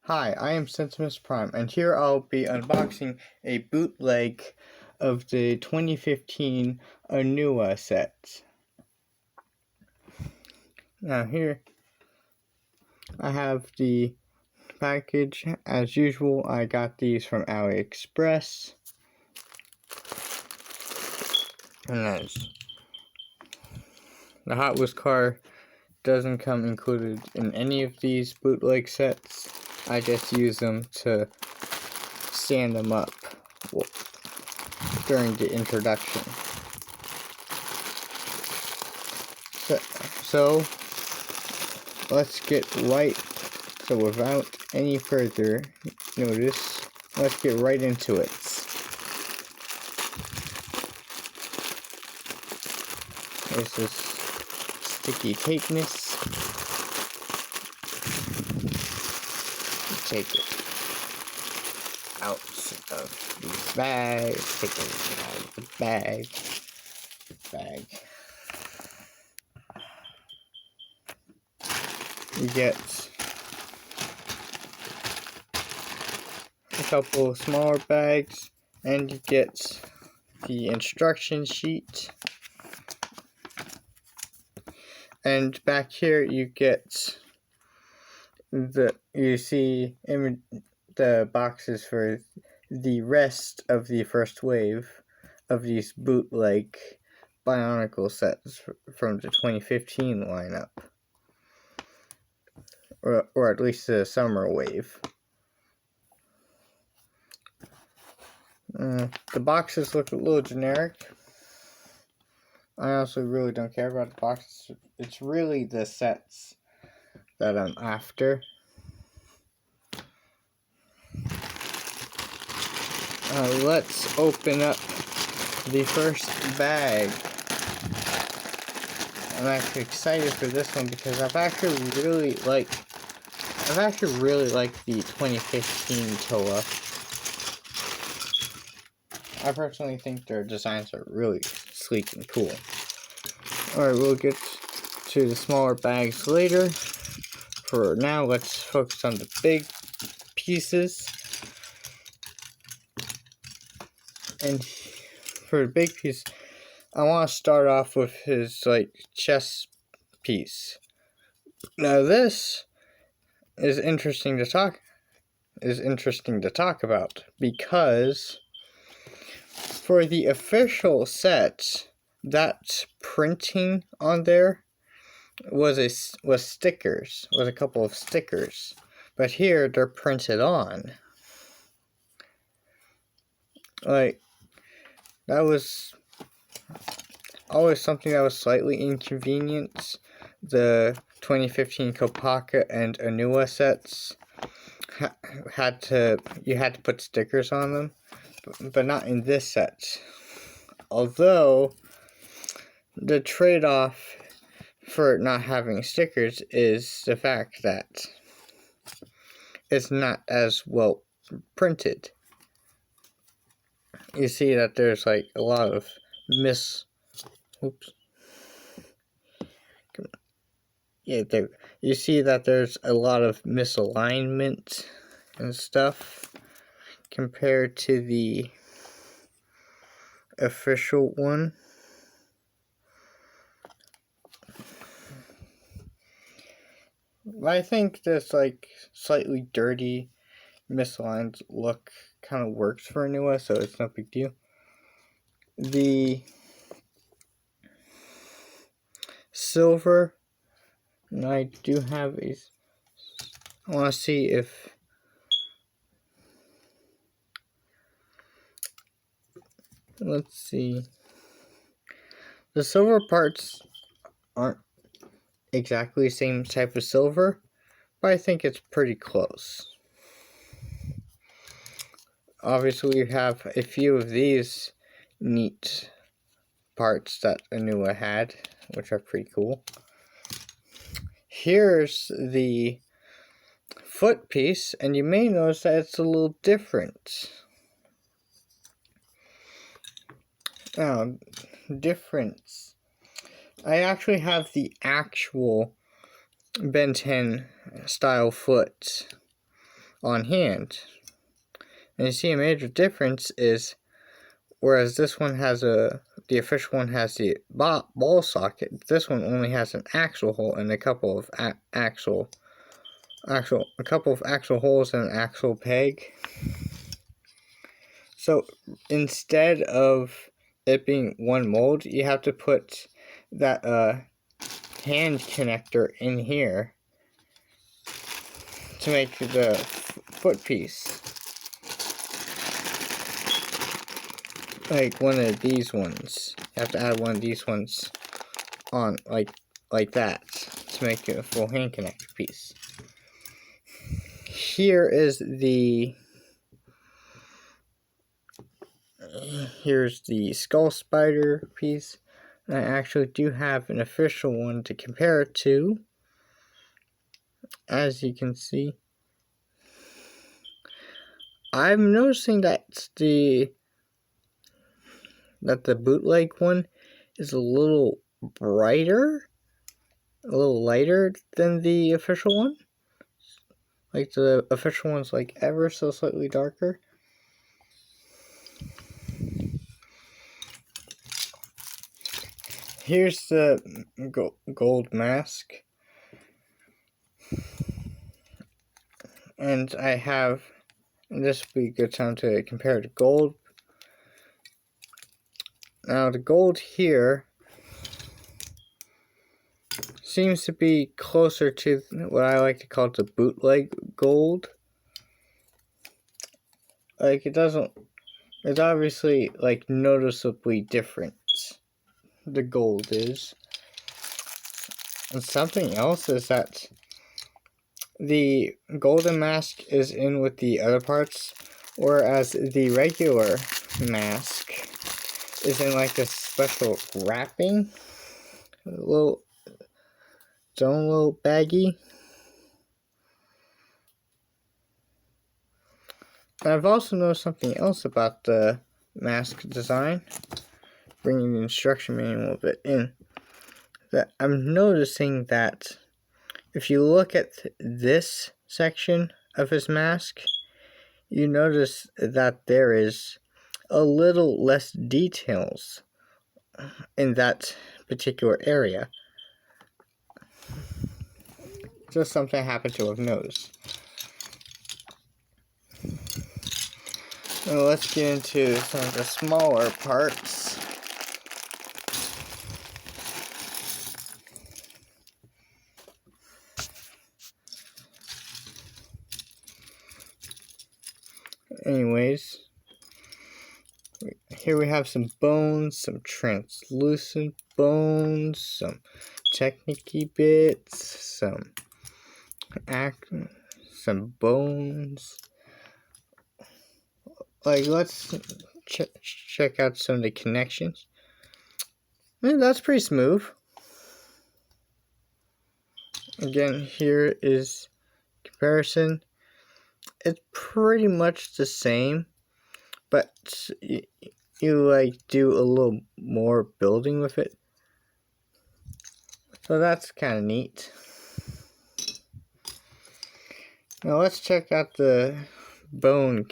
Hi, I am Sentimus Prime, and here I'll be unboxing a bootleg of the 2015 onua set. Now here I have the package. As usual, I got these from AliExpress. And that's the Hot Wheels car doesn't come included in any of these bootleg sets. I just use them to stand them up during the introduction. So let's get right, so without any further notice, let's get right into it. There's this sticky tapeness. Take it out of these bags. Take it out of the bag. You get a couple of smaller bags, and you get the instruction sheet. And back here you get you see the boxes for the rest of the first wave of these bootleg Bionicle sets from the 2015 lineup, or at least the summer wave. The boxes look a little generic. I also really don't care about the boxes. It's really the sets that I'm after. Let's open up the first bag. I'm actually excited for this one because I've actually really liked the 2015 Toa. I personally think their designs are really sleek and cool. Alright, we'll get to the smaller bags later. For now, let's focus on the big pieces. And for the big piece, I want to start off with his chest piece. Now this is interesting to talk about, because for the official set, that printing on there was a couple of stickers, but here they're printed on. That was always something that was slightly inconvenient. The 2015 Kopaka and onua sets you had to put stickers on them, but not in this set. Although the trade-off for not having stickers is the fact that it's not as well printed. You see that there's a lot of you see that there's a lot of misalignment and stuff compared to the official one. I think this slightly dirty misaligned look kind of works for onua, so it's no big deal. The silver, and I do have I want to see if let's see. The silver parts aren't exactly the same type of silver, but I think it's pretty close. Obviously, you have a few of these neat parts that onua had, which are pretty cool. Here's the foot piece, and you may notice that it's a little different. Now, difference. I actually have the actual Ben 10 style foot on hand. And you see a major difference is, whereas this one has the official one has the ball socket, this one only has an actual hole and a couple of actual holes and an actual peg. So instead of it being one mold, you have to put that hand connector in here to make the foot piece. Like one of these ones. You have to add one of these ones on, like that, to make a full hand connector piece. Here's the skull spider piece. And I actually do have an official one to compare it to. As you can see, I'm noticing that the bootleg one is a little brighter, a little lighter than the official one. Like the official one's like ever so slightly darker. Here's the gold mask. And I have, and this would be a good time to compare to gold. Now the gold here seems to be closer to what I like to call the bootleg gold. Like it's obviously like noticeably different. The gold is. And something else is that the golden mask is in with the other parts, whereas the regular mask is in like this special wrapping. Its own little baggie. I've also noticed something else about the mask design, bringing the instruction manual of it in, that I'm noticing that if you look at this section of his mask, you notice that there is a little less details in that particular area. Just something I happen to have noticed. Now let's get into some of the smaller parts. Anyways, here we have some bones, some translucent bones, some technique bits, some bones. Like, let's check out some of the connections. And that's pretty smooth. Again, here is comparison. It's pretty much the same, but you like do a little more building with it. So that's kind of neat. Now let's check out the bone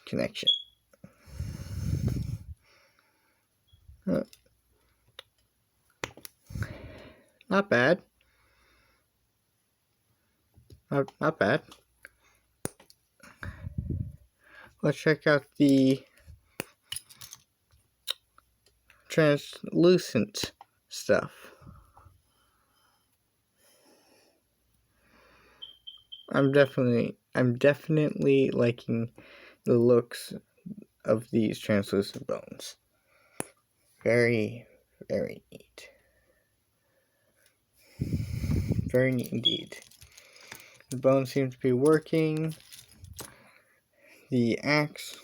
connection. Not bad. Not bad. Let's check out the translucent stuff. I'm definitely liking the looks of these translucent bones. Very, very neat. Very neat indeed. The bones seem to be working. The axe.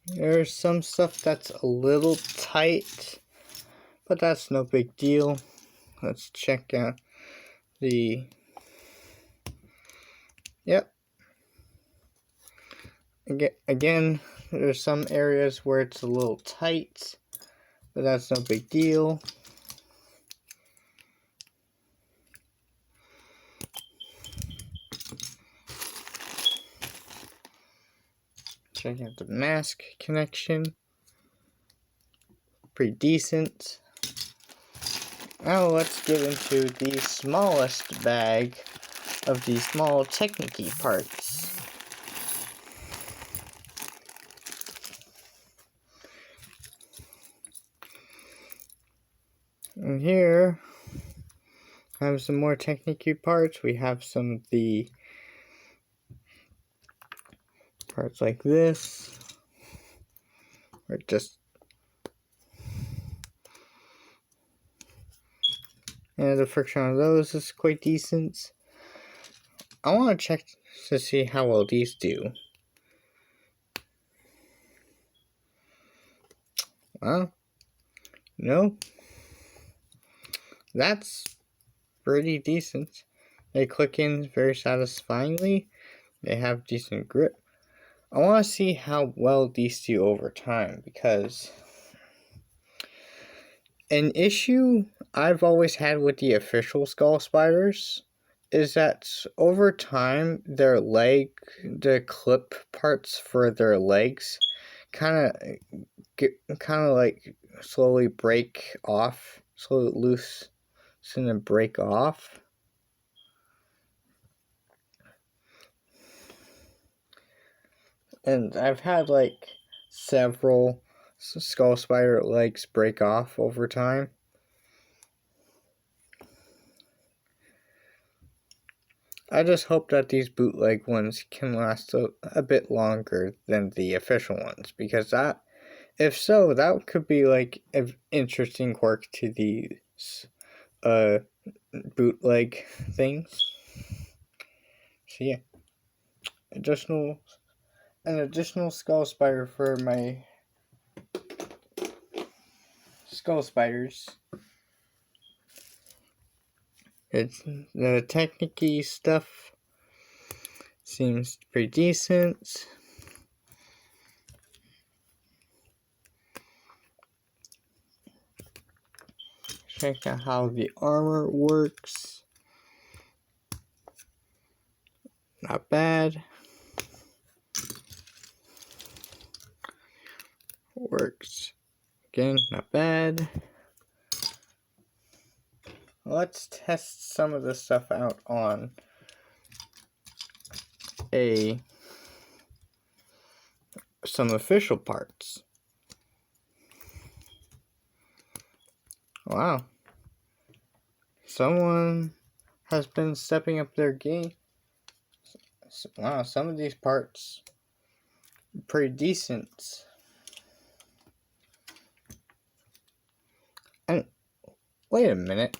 There's some stuff that's a little tight, but that's no big deal. Let's check out the... Yep. Again, there's some areas where it's a little tight, but that's no big deal. Check out the mask connection. Pretty decent. Now let's get into the smallest bag of the small Technic-y parts. And here I have some more Technic-y parts. We have some of the parts like this, or just, and the friction on those is quite decent. I want to check to see how well these do. Well, no, that's pretty decent. They click in very satisfyingly. They have decent grip. I want to see how well these do over time, because an issue I've always had with the official Skull Spiders is that over time the clip parts for their legs kind of like slowly break off, slowly loosen and break off. And I've had like several Skull Spider legs break off over time. I just hope that these bootleg ones can last a bit longer than the official ones, because if so, that could be like an interesting quirk to these bootleg things. So yeah, an additional Skull Spider for my Skull Spiders. It's the Technic-y stuff seems pretty decent. Check out how the armor works. Not bad. Works. Again, not bad. Let's test some of this stuff out on some official parts. Wow. Someone has been stepping up their game. Wow, some of these parts are pretty decent. And wait a minute.